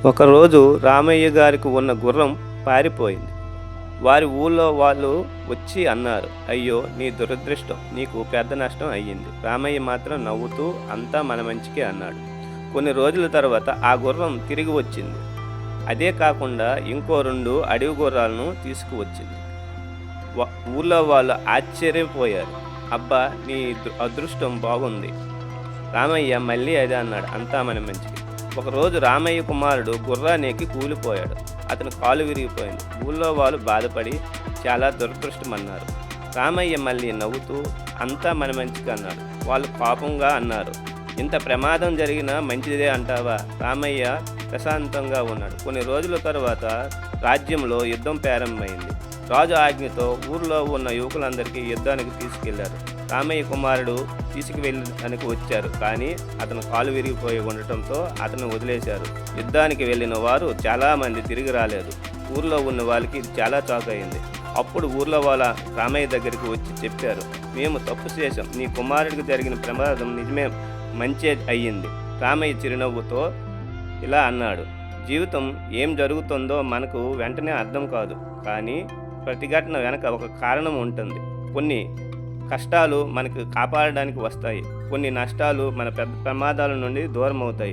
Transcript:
ఒకరోజు రామయ్య గారికి ఉన్న గుర్రం పారిపోయింది. వారి ఊళ్ళో వాళ్ళు వచ్చి అన్నారు, అయ్యో నీ దురదృష్టం, నీకు పెద్ద నష్టం అయ్యింది. రామయ్య మాత్రం నవ్వుతూ అంతా మన మంచికే అన్నాడు. కొన్ని రోజుల తర్వాత ఆ గుర్రం తిరిగి వచ్చింది. అదే కాకుండా ఇంకో 2 అడవి గుర్రాలను తీసుకువచ్చింది. ఊళ్ళో వాళ్ళు ఆశ్చర్యపోయారు. అబ్బా, నీ అదృష్టం బాగుంది. రామయ్య మళ్ళీ అదే అన్నాడు, అంతా మన మంచికి. ఒకరోజు రామయ్య కుమారుడు గుర్రానికి కూలిపోయాడు. అతని కాలు విరిగిపోయింది. ఊళ్ళో వాళ్ళు బాధపడి చాలా దురదృష్టమన్నారు. రామయ్య మళ్ళీ నవ్వుతూ అంతా మన మంచికి అన్నాడు. వాళ్ళు పాపంగా అన్నారు, ఇంత ప్రమాదం జరిగినా మంచిదే అంటావా? రామయ్య ప్రశాంతంగా ఉన్నాడు. కొన్ని రోజుల తర్వాత రాజ్యంలో యుద్ధం ప్రారంభమైంది. రాజు ఆజ్ఞతో ఊర్లో ఉన్న యువకులందరికీ యుద్ధానికి తీసుకెళ్లారు. రామయ్య కుమారుడు తీసుకువెళ్ళడానికి వచ్చారు, కానీ అతను కాలు విరిగిపోయి ఉండటంతో అతను వదిలేశారు. యుద్ధానికి వెళ్ళిన వారు చాలామంది తిరిగి రాలేదు. ఊర్లో ఉన్న వాళ్ళకి ఇది చాలా షాక్ అయింది. అప్పుడు ఊర్లో వాళ్ళ రామయ్య దగ్గరికి వచ్చి చెప్పారు, మేము తప్పు చేశాం, నీ కుమారుడికి జరిగిన ప్రమాదం నిజమే, మంచి అయ్యింది. రామయ్య చిరునవ్వుతో ఇలా అన్నాడు, జీవితం ఏం జరుగుతుందో మనకు వెంటనే అర్థం కాదు, కానీ ప్రతి ఘటన వెనక ఒక కారణం ఉంటుంది. కొన్ని కష్టాలు మనకు కాపాడడానికి వస్తాయి, కొన్ని నష్టాలు మన పెద్ద ప్రమాదాల నుండి దూరం అవుతాయి.